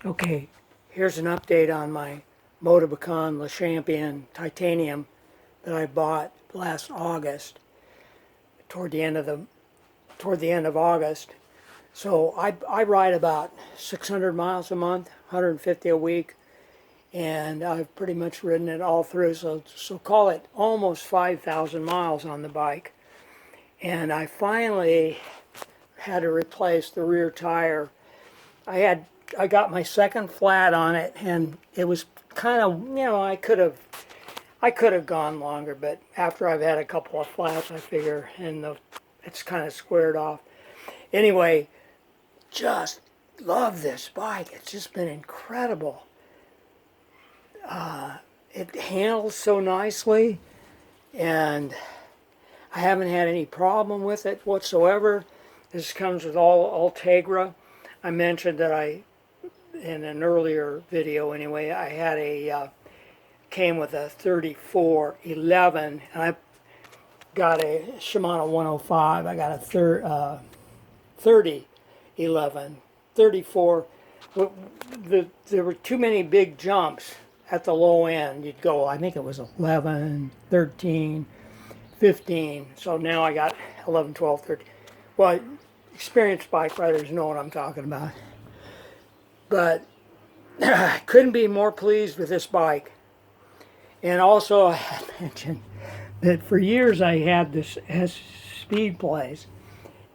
Okay, here's an update on my motobecane Le Champion titanium that I bought last August, toward the end of August. So I ride about 600 miles a month, 150 a week, and I've pretty much ridden it all through. So call it almost 5,000 miles on the bike. And I finally had to replace the rear tire. I got my second flat on it, and it was kind of, I could have gone longer, but after I've had a couple of flats, I figure, it's kind of squared off. Anyway, just love this bike. It's just been incredible. It handles so nicely, and I haven't had any problem with it whatsoever. This comes with all Ultegra. I mentioned that in an earlier video anyway, I had came with a 3411, and I got a Shimano 105. I got a 3011, 34. There were too many big jumps at the low end. You'd go, I think it was 11, 13, 15. So now I got 11, 12, 13. Well, experienced bike riders know what I'm talking about. But I couldn't be more pleased with this bike. And also, I had mentioned that for years I had this speed plays.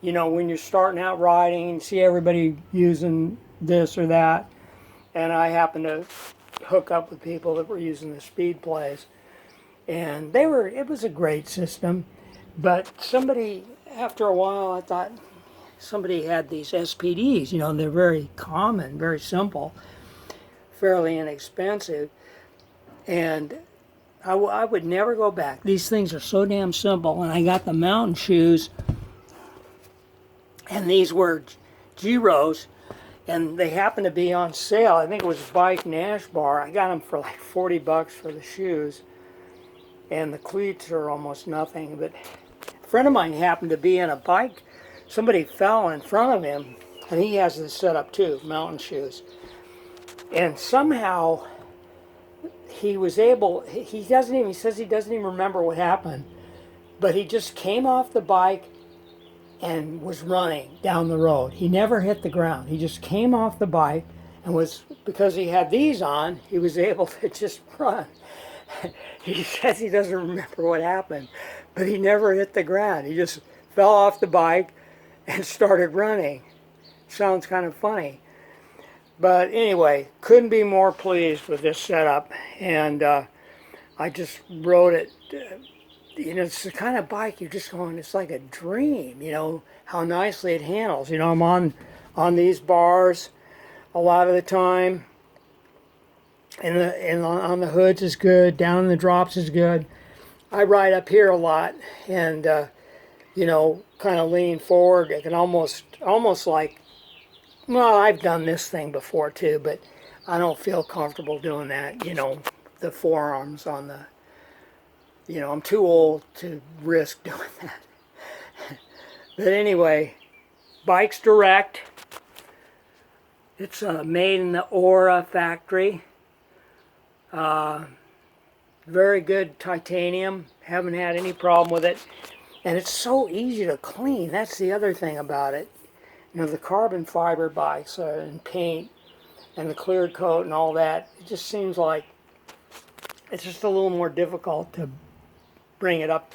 When you're starting out riding and see everybody using this or that, and I happened to hook up with people that were using the speed plays, and it was a great system. But after a while, I thought somebody had these SPDs. They're very common, very simple, fairly inexpensive, and I would never go back. These things are so damn simple. And I got the mountain shoes, and these were Giros, and they happened to be on sale. I think it was Bike Nash Bar. I got them for like $40 for the shoes, and the cleats are almost nothing. But a friend of mine happened to be in a bike. Somebody fell in front of him, and he has this set up too, mountain shoes. And somehow he was able, he says he doesn't even remember what happened, but he just came off the bike and was running down the road. He never hit the ground. He just came off the bike and because he had these on, he was able to just run. He says he doesn't remember what happened, but he never hit the ground. He just fell off the bike and started running. Sounds kind of funny. But anyway, couldn't be more pleased with this setup, and I just rode it. It's the kind of bike you're just going, it's like a dream, how nicely it handles. I'm on these bars a lot of the time, and on the hoods is good, down in the drops is good. I ride up here a lot, and kind of lean forward. I can almost like, well, I've done this thing before too, but I don't feel comfortable doing that. The forearms on the, I'm too old to risk doing that. But anyway, bike's direct. It's made in the Aura factory. Very good titanium. Haven't had any problem with it. And it's so easy to clean. That's the other thing about it. The carbon fiber bikes and paint and the clear coat and all that, it just seems like it's just a little more difficult to bring it up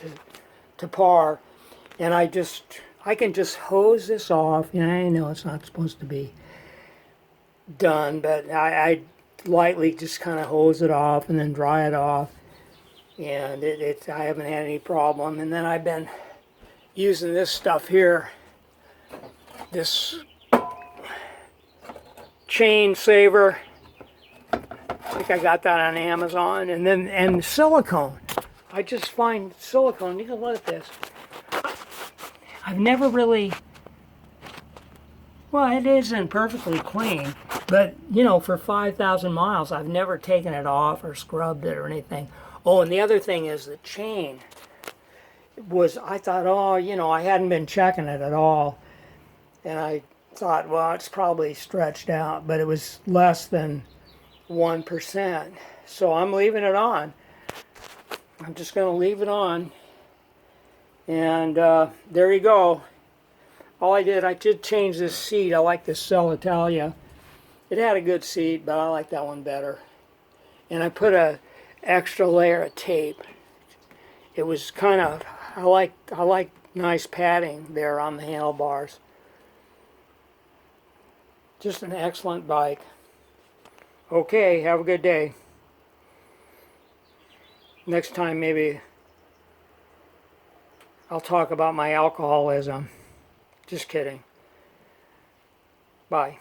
to par. And I can just hose this off. I know it's not supposed to be done, but I lightly just kind of hose it off and then dry it off. And I haven't had any problem. And then I've been using this stuff here, this chain saver. I think I got that on Amazon. And silicone. I just find silicone. You can look at this. I've never really, well, it isn't perfectly clean, but for 5,000 miles, I've never taken it off or scrubbed it or anything. Oh, and the other thing is the chain I thought, I hadn't been checking it at all. And I thought, well, it's probably stretched out, but it was less than 1%. So I'm leaving it on. I'm just going to leave it on. And there you go. I did change this seat. I like this Cell Italia. It had a good seat, but I like that one better. And I put a extra layer of tape. It was kind of, I like nice padding there on the handlebars. Just an excellent bike. Okay, have a good day. Next time maybe I'll talk about my alcoholism. Just kidding. Bye.